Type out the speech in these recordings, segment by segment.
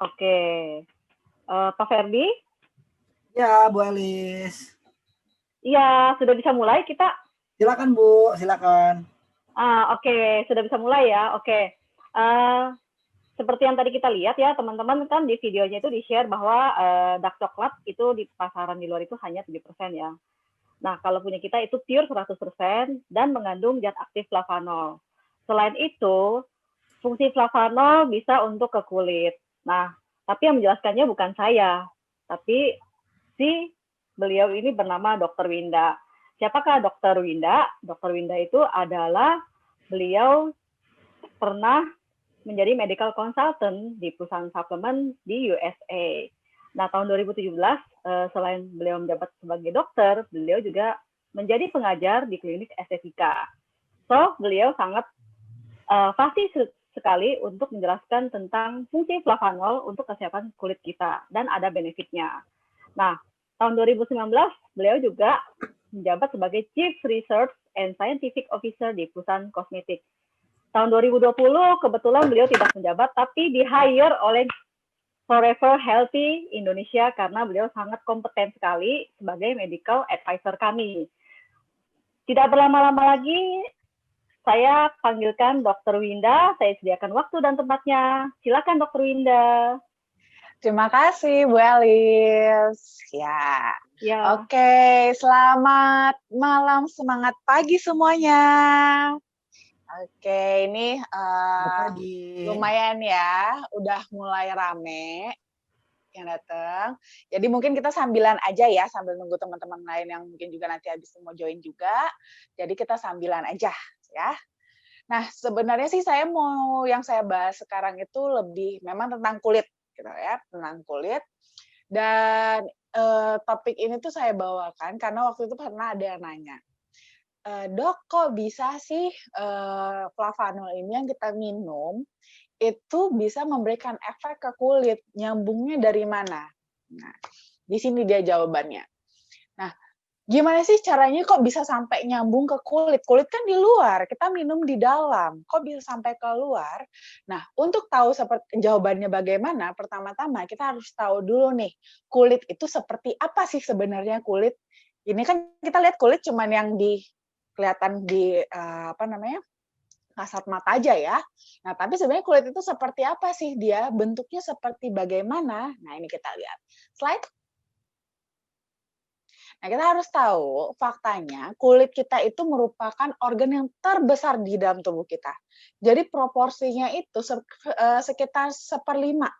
Oke. Pak Ferdi? Ya, Bu Elis. Iya, sudah bisa mulai kita? Silakan, Bu. Silakan. Oke, sudah bisa mulai ya. Oke. Uh, Seperti yang tadi kita lihat ya, teman-teman kan di videonya itu di-share bahwa dark coklat itu di pasaran di luar itu hanya 7% ya. Nah, kalau punya kita itu pure 100% dan mengandung zat aktif flavanol. Selain itu, fungsi flavanol bisa untuk ke kulit. Nah, tapi yang menjelaskannya bukan saya, tapi si beliau ini bernama Dr. Winda. Siapakah Dr. Winda? Dr. Winda itu adalah beliau pernah menjadi medical consultant di perusahaan suplemen di USA. Nah, tahun 2017, selain beliau menjabat sebagai dokter, beliau juga menjadi pengajar di klinik estetika. So, beliau sangat fasih sekali untuk menjelaskan tentang fungsi flavanol untuk kesehatan kulit kita dan ada benefitnya. Nah, tahun 2019 beliau juga menjabat sebagai Chief Research and Scientific Officer di perusahaan kosmetik. Tahun 2020 kebetulan beliau tidak menjabat tapi di-hire oleh Forever Healthy Indonesia karena beliau sangat kompeten sekali sebagai medical advisor kami. Tidak berlama-lama lagi, saya panggilkan Dr. Winda. Saya sediakan waktu dan tempatnya. Silakan Dr. Winda. Terima kasih Bu Elis. Ya. Ya. Oke, selamat malam, semangat pagi semuanya. Oke, ini Selamat pagi. lumayan ya, udah mulai rame yang datang. Jadi mungkin kita sambilan aja ya, sambil nunggu teman-teman lain yang mungkin juga nanti habis mau join juga. Jadi kita sambilan aja ya. Nah, sebenarnya sih yang saya bahas sekarang itu lebih memang tentang kulit gitu ya, tentang kulit. Dan topik ini tuh saya bawakan karena waktu itu pernah ada yang nanya, "Dok, kok bisa sih flavanol ini yang kita minum itu bisa memberikan efek ke kulit, nyambungnya dari mana?" Nah, di sini dia jawabannya. Nah, gimana sih caranya kok bisa sampai nyambung ke kulit? Kulit kan di luar, kita minum di dalam. Kok bisa sampai ke luar? Nah, untuk tahu jawabannya bagaimana, pertama-tama kita harus tahu dulu nih, kulit itu seperti apa sih sebenarnya kulit? Ini kan kita lihat kulit cuman yang kelihatan di kasat mata aja ya. Nah, tapi sebenarnya kulit itu seperti apa sih dia? Bentuknya seperti bagaimana? Nah, ini kita lihat. Slide. Nah, kita harus tahu faktanya kulit kita itu merupakan organ yang terbesar di dalam tubuh kita. Jadi proporsinya itu sekitar 1/5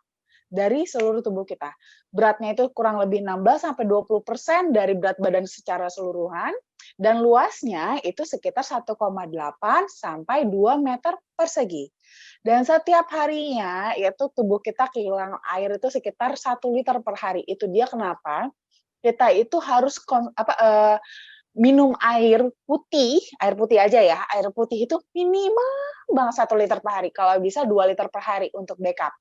dari seluruh tubuh kita. Beratnya itu kurang lebih 16-20% dari berat badan secara keseluruhan, dan luasnya itu sekitar 1,8 sampai 2 meter persegi. Dan setiap harinya itu tubuh kita kehilangan air itu sekitar 1 liter per hari. Itu dia kenapa kita itu harus minum air putih aja ya, air putih itu minimal banget 1 liter per hari, kalau bisa 2 liter per hari untuk backup.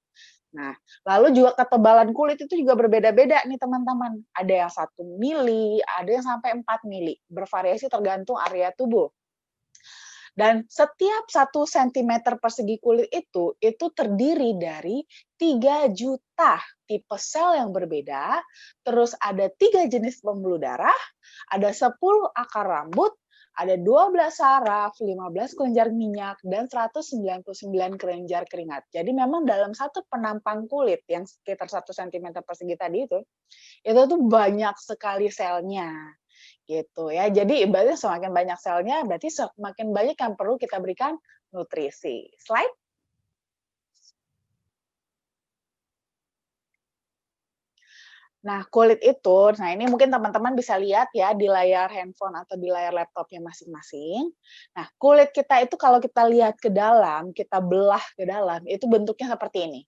Nah, lalu juga ketebalan kulit itu juga berbeda-beda nih teman-teman. Ada yang 1 mili, ada yang sampai 4 mili, bervariasi tergantung area tubuh. Dan setiap 1 cm persegi kulit itu terdiri dari 3 juta tipe sel yang berbeda, terus ada 3 jenis pembuluh darah, ada 10 akar rambut, ada 12 saraf, 15 kelenjar minyak, dan 199 kelenjar keringat. Jadi memang dalam satu penampang kulit yang sekitar 1 cm persegi tadi itu tuh banyak sekali selnya. Gitu ya. Jadi ibaratnya semakin banyak selnya, berarti semakin banyak yang perlu kita berikan nutrisi. Slide. Nah, kulit itu, nah ini mungkin teman-teman bisa lihat ya di layar handphone atau di layar laptopnya masing-masing. Nah, kulit kita itu kalau kita lihat ke dalam, kita belah ke dalam, itu bentuknya seperti ini.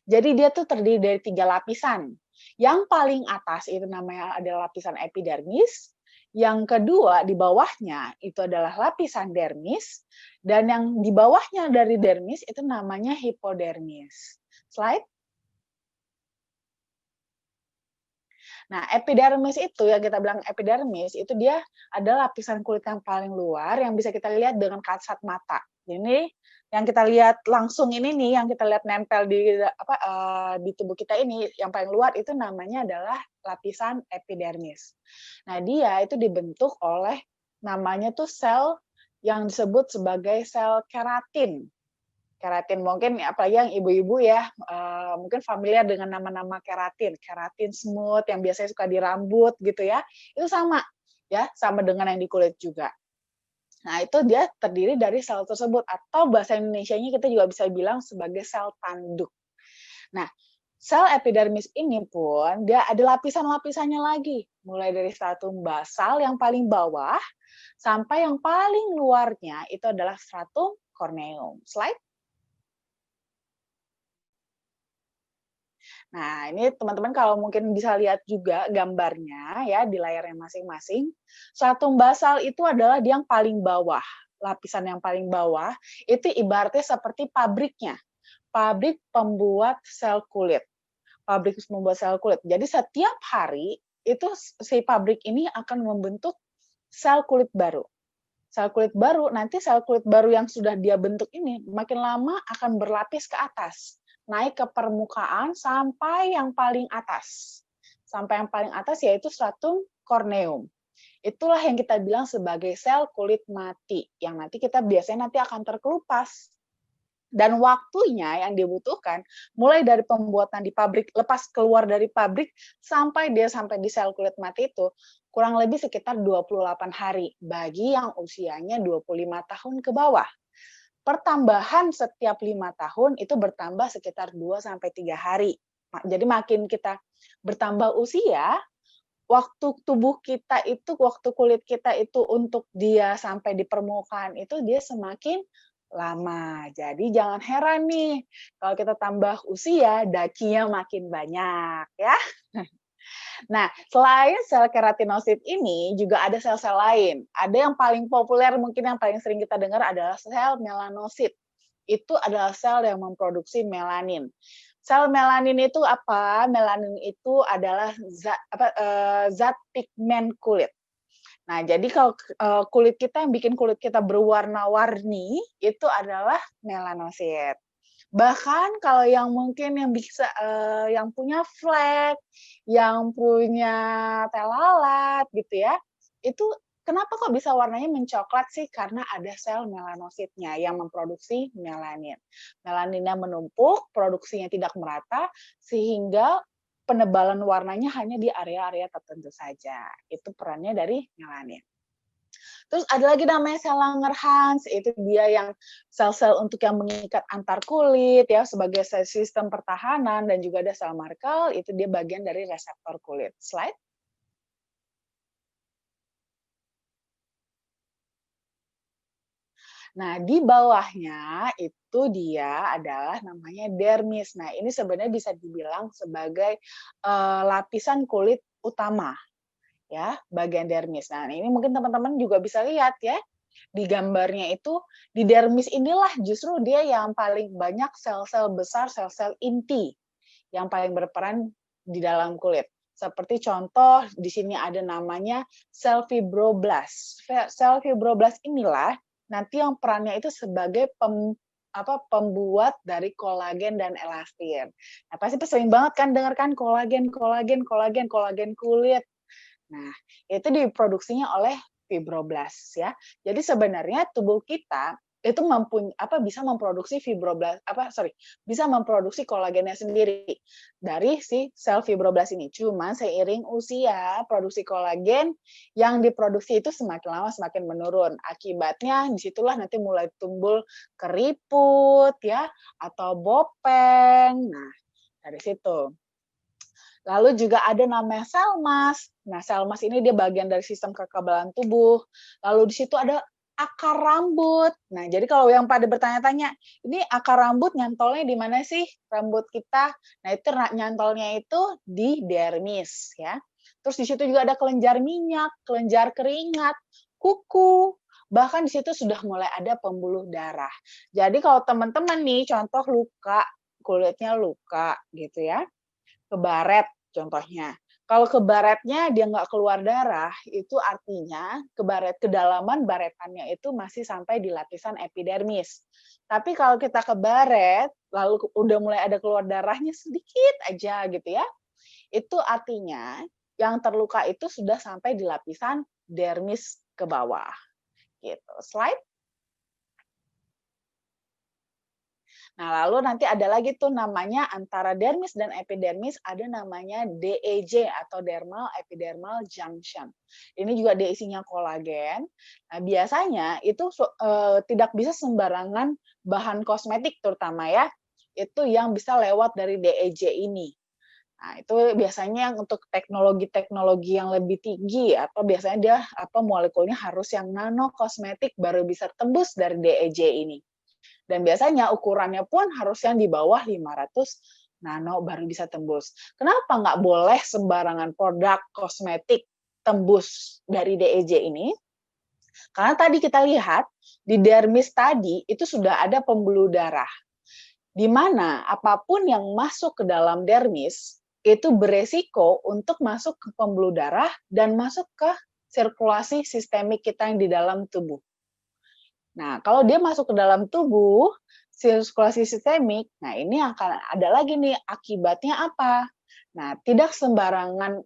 Jadi dia tuh terdiri dari 3 lapisan. Yang paling atas itu namanya adalah lapisan epidermis, yang kedua di bawahnya itu adalah lapisan dermis, dan yang di bawahnya dari dermis itu namanya hipodermis. Slide. Nah, epidermis itu yang kita bilang epidermis itu dia adalah lapisan kulit yang paling luar yang bisa kita lihat dengan kasat mata. Ini yang kita lihat langsung ini nih, yang kita lihat nempel di tubuh kita ini, yang paling luar itu namanya adalah lapisan epidermis. Nah, dia itu dibentuk oleh namanya tuh sel yang disebut sebagai sel keratin. Keratin mungkin apalagi yang ibu-ibu ya, mungkin familiar dengan nama-nama keratin, keratin smooth yang biasanya suka di rambut gitu ya. Itu sama ya, sama dengan yang di kulit juga. Nah, itu dia terdiri dari sel tersebut atau bahasa Indonesianya kita juga bisa bilang sebagai sel tanduk. Nah, sel epidermis ini pun dia ada lapisan-lapisannya lagi, mulai dari stratum basal yang paling bawah sampai yang paling luarnya itu adalah stratum corneum. Slide. Nah, ini teman-teman kalau mungkin bisa lihat juga gambarnya ya di layarnya masing-masing. Stratum basal itu adalah dia yang paling bawah. Lapisan yang paling bawah itu ibaratnya seperti pabriknya. Pabrik pembuat sel kulit. Pabrik membuat sel kulit. Jadi setiap hari itu si pabrik ini akan membentuk sel kulit baru. Sel kulit baru, nanti sel kulit baru yang sudah dia bentuk ini makin lama akan berlapis ke atas, naik ke permukaan sampai yang paling atas. Sampai yang paling atas yaitu stratum corneum. Itulah yang kita bilang sebagai sel kulit mati, yang nanti kita biasanya nanti akan terkelupas. Dan waktunya yang dibutuhkan mulai dari pembuatan di pabrik, lepas keluar dari pabrik sampai dia sampai di sel kulit mati itu kurang lebih sekitar 28 hari bagi yang usianya 25 tahun ke bawah. Pertambahan setiap 5 tahun itu bertambah sekitar 2 sampai 3 hari. Jadi makin kita bertambah usia, waktu tubuh kita itu, waktu kulit kita itu untuk dia sampai di permukaan itu dia semakin lama. Jadi jangan heran nih kalau kita tambah usia, dakinya makin banyak ya. Nah, selain sel keratinosit ini juga ada sel-sel lain. Ada yang paling populer mungkin yang paling sering kita dengar adalah sel melanosit. Itu adalah sel yang memproduksi melanin. Sel melanin itu apa? Melanin itu adalah zat pigmen kulit. Nah, jadi kalau kulit kita yang bikin kulit kita berwarna-warni itu adalah melanosit. Bahkan kalau yang mungkin yang bisa yang punya flek, yang punya telalat gitu ya, itu kenapa kok bisa warnanya mencoklat sih? Karena ada sel melanositnya yang memproduksi melanin. Melaninnya menumpuk, produksinya tidak merata, sehingga penebalan warnanya hanya di area-area tertentu saja. Itu perannya dari melanin. Terus ada lagi namanya sel Langerhans, itu dia yang sel-sel untuk yang mengikat antar kulit ya sebagai sistem pertahanan, dan juga ada sel Merkel, itu dia bagian dari reseptor kulit. Slide. Nah, di bawahnya itu dia adalah namanya dermis. Nah, ini sebenarnya bisa dibilang sebagai lapisan kulit utama ya, bagian dermis. Nah, ini mungkin teman-teman juga bisa lihat ya, di gambarnya itu, di dermis inilah justru dia yang paling banyak sel-sel besar, sel-sel inti, yang paling berperan di dalam kulit. Seperti contoh, di sini ada namanya sel fibroblast. Sel fibroblast inilah nanti yang perannya itu sebagai pembuat dari kolagen dan elastin. Nah, pasti sering banget kan dengarkan kolagen kulit. Nah, itu diproduksinya oleh fibroblast ya. Jadi sebenarnya tubuh kita itu bisa memproduksi bisa memproduksi kolagennya sendiri dari si sel fibroblast ini. Cuma seiring usia, produksi kolagen yang diproduksi itu semakin lama semakin menurun. Akibatnya disitulah nanti mulai tumbuh keriput ya atau bopeng. Nah, dari situ. Lalu juga ada namanya sel mas. Nah, sel mas ini dia bagian dari sistem kekebalan tubuh. Lalu di situ ada akar rambut. Nah, jadi kalau yang pada bertanya-tanya, ini akar rambut nyantolnya di mana sih rambut kita? Nah, itu nyantolnya itu di dermis ya. Terus di situ juga ada kelenjar minyak, kelenjar keringat, kuku. Bahkan di situ sudah mulai ada pembuluh darah. Jadi kalau teman-teman nih contoh luka, kulitnya luka gitu ya, kebaret contohnya. Kalau ke baretnya dia nggak keluar darah, itu artinya kedalaman baretannya itu masih sampai di lapisan epidermis. Tapi kalau kita ke baret, lalu udah mulai ada keluar darahnya sedikit aja gitu ya, itu artinya yang terluka itu sudah sampai di lapisan dermis ke bawah. Gitu. Slide. Nah, lalu nanti ada lagi tuh namanya antara dermis dan epidermis ada namanya DEJ atau dermal epidermal junction. Ini juga dia isinya kolagen. Nah, biasanya itu tidak bisa sembarangan bahan kosmetik terutama ya. Itu yang bisa lewat dari DEJ ini. Nah, itu biasanya untuk teknologi-teknologi yang lebih tinggi atau biasanya dia molekulnya harus yang nano kosmetik baru bisa tembus dari DEJ ini. Dan biasanya ukurannya pun harus yang di bawah 500 nano baru bisa tembus. Kenapa nggak boleh sembarangan produk kosmetik tembus dari DEJ ini? Karena tadi kita lihat di dermis tadi itu sudah ada pembuluh darah. Di mana apapun yang masuk ke dalam dermis itu beresiko untuk masuk ke pembuluh darah dan masuk ke sirkulasi sistemik kita yang di dalam tubuh. Nah, kalau dia masuk ke dalam tubuh, sirkulasi sistemik, nah ini akan ada lagi nih akibatnya apa? Nah, tidak sembarangan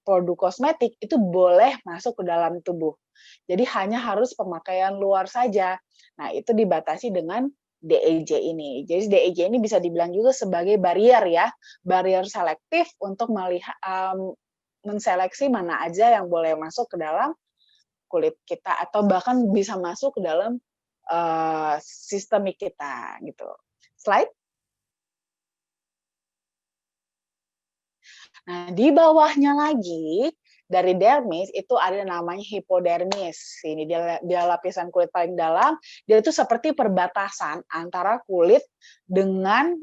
produk kosmetik itu boleh masuk ke dalam tubuh. Jadi hanya harus pemakaian luar saja. Nah, itu dibatasi dengan DEJ ini. Jadi DEJ ini bisa dibilang juga sebagai barrier ya, barrier selektif untuk melihat menseleksi mana aja yang boleh masuk ke dalam kulit kita atau bahkan bisa masuk ke dalam sistemik kita gitu. Slide. Nah, di bawahnya lagi dari dermis itu ada namanya hipodermis. Ini dia lapisan kulit paling dalam. Dia itu seperti perbatasan antara kulit dengan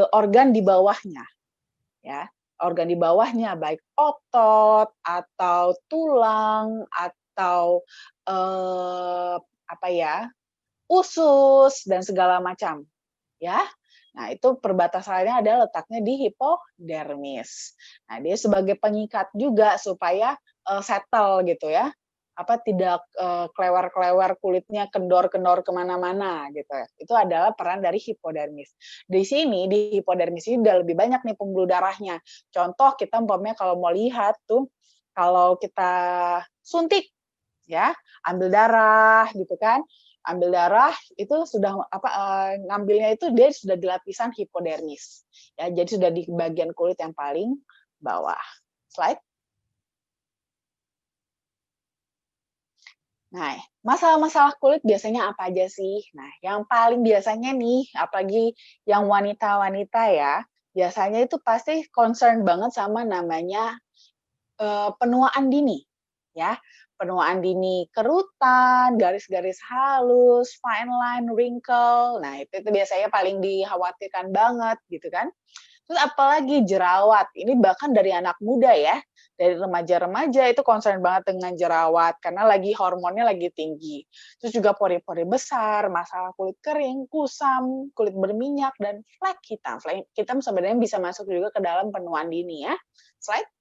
organ di bawahnya. Ya, organ di bawahnya baik otot atau tulang atau usus dan segala macam, ya. Nah, itu perbatasannya ada letaknya di hipodermis. Nah, dia sebagai pengikat juga supaya settle gitu ya, tidak kelewar-kelewar kulitnya, kendor-kendor kemana-mana gitu ya. Itu adalah peran dari hipodermis. Di sini di hipodermis ini udah lebih banyak nih pembuluh darahnya. Contoh kita umpamanya kalau mau lihat tuh, kalau kita suntik ya, ambil darah gitu kan, ambil darah itu sudah ngambilnya itu dia sudah di lapisan hipodermis ya, jadi sudah di bagian kulit yang paling bawah. Slide. Nah, masalah-masalah kulit biasanya apa aja sih? Nah, yang paling biasanya nih, apalagi yang wanita-wanita ya, biasanya itu pasti concern banget sama namanya penuaan dini ya. Penuaan dini kerutan, garis-garis halus, fine line, wrinkle. Nah, itu biasanya paling dikhawatirkan banget gitu kan. Terus apalagi jerawat. Ini bahkan dari anak muda ya. Dari remaja-remaja itu concern banget dengan jerawat karena lagi hormonnya lagi tinggi. Terus juga pori-pori besar, masalah kulit kering, kusam, kulit berminyak dan flek hitam. Flek hitam sebenarnya bisa masuk juga ke dalam penuaan dini ya. Slide.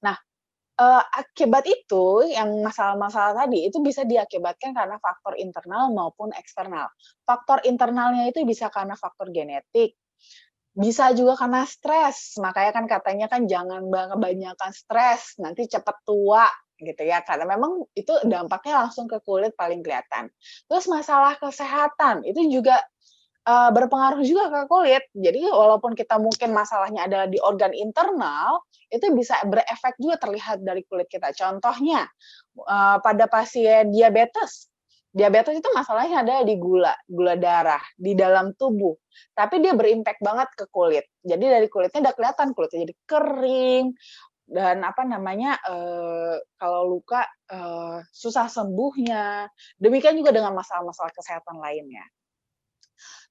Nah, akibat itu, yang masalah-masalah tadi, itu bisa diakibatkan karena faktor internal maupun eksternal. Faktor internalnya itu bisa karena faktor genetik, bisa juga karena stres. Makanya kan katanya kan jangan kebanyakan stres, nanti cepat tua gitu ya. Karena memang itu dampaknya langsung ke kulit paling kelihatan. Terus masalah kesehatan, itu juga berpengaruh juga ke kulit. Jadi walaupun kita mungkin masalahnya adalah di organ internal, itu bisa berefek juga terlihat dari kulit kita. Contohnya pada pasien diabetes. Diabetes itu masalahnya ada di gula darah di dalam tubuh. Tapi dia berimpact banget ke kulit. Jadi dari kulitnya udah kelihatan kulitnya jadi kering dan kalau luka susah sembuhnya. Demikian juga dengan masalah-masalah kesehatan lainnya.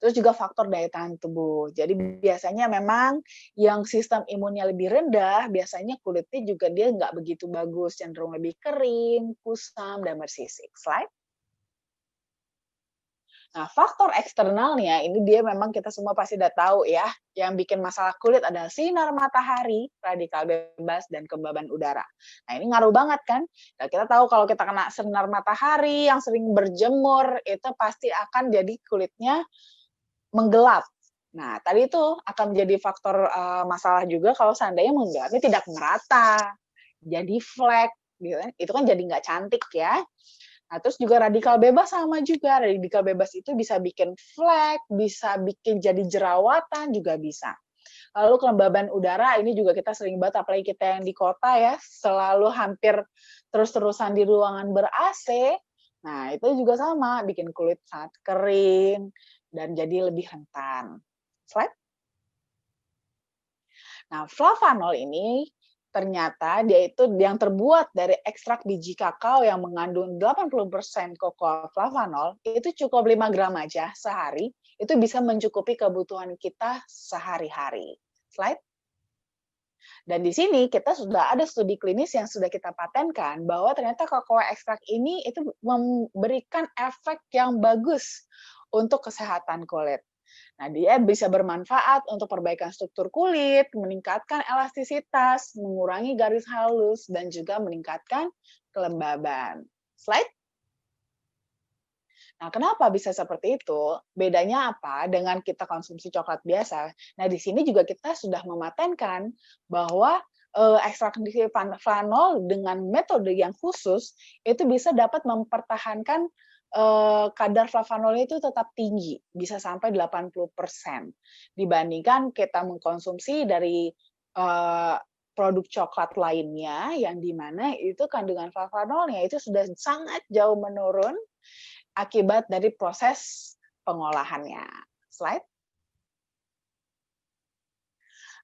Terus juga faktor daya tahan tubuh. Jadi biasanya memang yang sistem imunnya lebih rendah, biasanya kulitnya juga dia nggak begitu bagus, cenderung lebih kering, kusam, dan bersisik. Slide. Nah, faktor eksternalnya ini dia memang kita semua pasti udah tahu ya, yang bikin masalah kulit adalah sinar matahari, radikal bebas, dan kelembaban udara. Nah, ini ngaruh banget kan? Nah, kita tahu kalau kita kena sinar matahari yang sering berjemur, itu pasti akan jadi kulitnya menggelap. Nah, tadi itu akan menjadi faktor masalah juga kalau seandainya menggelapnya tidak merata, jadi flek, gitu kan. Itu kan jadi nggak cantik ya. Nah, terus juga radikal bebas sama juga. Radikal bebas itu bisa bikin flek, bisa bikin jadi jerawatan juga bisa. Lalu kelembaban udara ini juga kita sering banget, apalagi kita yang di kota ya, selalu hampir terus-terusan di ruangan ber-AC. Nah, itu juga sama, bikin kulit sangat kering dan jadi lebih rentan. Slide. Nah, flavanol ini ternyata dia itu yang terbuat dari ekstrak biji kakao yang mengandung 80% cocoa flavanol, itu cukup 5 gram aja sehari, itu bisa mencukupi kebutuhan kita sehari-hari. Slide. Dan di sini kita sudah ada studi klinis yang sudah kita patenkan bahwa ternyata cocoa ekstrak ini itu memberikan efek yang bagus untuk kesehatan kulit. Nah, dia bisa bermanfaat untuk perbaikan struktur kulit, meningkatkan elastisitas, mengurangi garis halus, dan juga meningkatkan kelembaban. Slide. Nah, kenapa bisa seperti itu? Bedanya apa dengan kita konsumsi coklat biasa? Nah, di sini juga kita sudah mematenkan bahwa ekstrak flavanol dengan metode yang khusus itu bisa dapat mempertahankan kadar flavanolnya itu tetap tinggi, bisa sampai 80% dibandingkan kita mengkonsumsi dari produk coklat lainnya yang dimana itu kandungan flavanolnya itu sudah sangat jauh menurun akibat dari proses pengolahannya. Slide.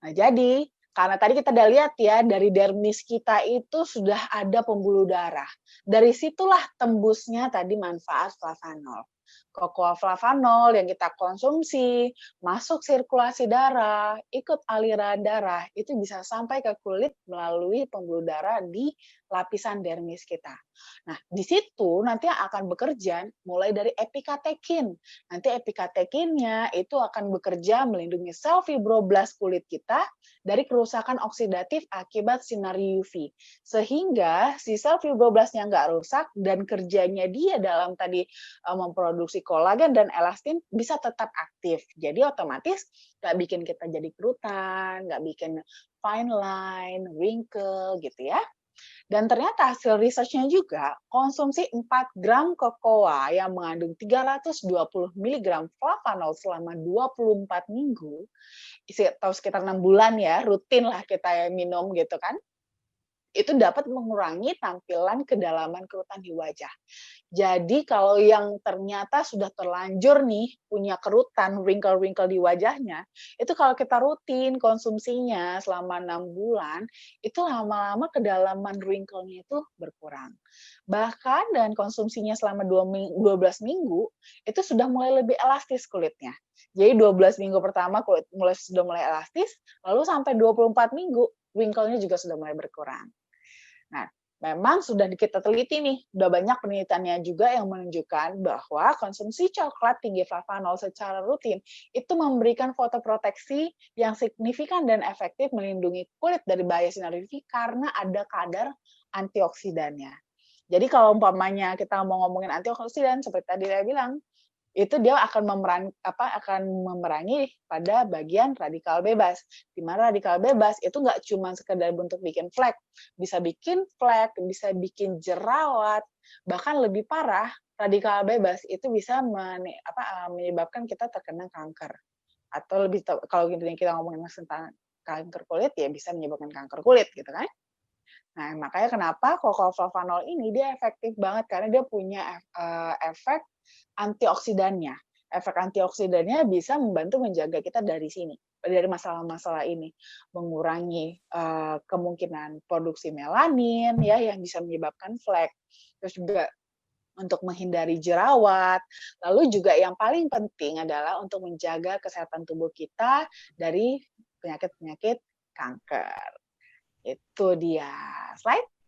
Nah, jadi karena tadi kita udah lihat ya, dari dermis kita itu sudah ada pembuluh darah. Dari situlah tembusnya tadi manfaat flavanol. Cocoa flavanol yang kita konsumsi, masuk sirkulasi darah, ikut aliran darah, itu bisa sampai ke kulit melalui pembuluh darah di lapisan dermis kita. Nah, di situ nanti akan bekerja mulai dari epikatekin. Nanti epikatekinnya itu akan bekerja melindungi sel fibroblast kulit kita dari kerusakan oksidatif akibat sinar UV. Sehingga si sel fibroblastnya nggak rusak dan kerjanya dia dalam tadi memproduksi kolagen dan elastin bisa tetap aktif. Jadi otomatis nggak bikin kita jadi kerutan, nggak bikin fine line, wrinkle gitu ya. Dan ternyata hasil research-nya juga, konsumsi 4 gram cocoa yang mengandung 320 mg flavanol selama 24 minggu, atau sekitar 6 bulan ya, rutin lah kita minum gitu kan, itu dapat mengurangi tampilan kedalaman kerutan di wajah. Jadi kalau yang ternyata sudah terlanjur nih punya kerutan, wrinkle-wrinkle di wajahnya, itu kalau kita rutin konsumsinya selama 6 bulan, itu lama-lama kedalaman wrinkle-nya itu berkurang. Bahkan dengan konsumsinya selama 12 minggu, itu sudah mulai lebih elastis kulitnya. Jadi 12 minggu pertama kulit sudah mulai elastis, lalu sampai 24 minggu, wrinkle-nya juga sudah mulai berkurang. Nah, memang sudah kita teliti nih, udah banyak penelitiannya juga yang menunjukkan bahwa konsumsi coklat tinggi flavanol secara rutin itu memberikan fotoproteksi yang signifikan dan efektif melindungi kulit dari bahaya sinar UV karena ada kadar antioksidannya. Jadi kalau umpamanya kita mau ngomongin antioksidan seperti tadi saya bilang, itu dia akan memerangi pada bagian radikal bebas. Di mana radikal bebas itu nggak cuma sekedar bentuk bikin flek, bisa bikin bikin jerawat, bahkan lebih parah, radikal bebas itu bisa menyebabkan kita terkena kanker. Atau lebih kalau kita ngomongin tentang kanker kulit ya bisa menyebabkan kanker kulit gitu kan. Nah, makanya kenapa cocoa flavanol ini dia efektif banget karena dia punya efek antioksidannya. Efek antioksidannya bisa membantu menjaga kita dari masalah-masalah ini, mengurangi kemungkinan produksi melanin ya yang bisa menyebabkan flek. Terus juga untuk menghindari jerawat. Lalu juga yang paling penting adalah untuk menjaga kesehatan tubuh kita dari penyakit-penyakit kanker. Itu dia. Slide.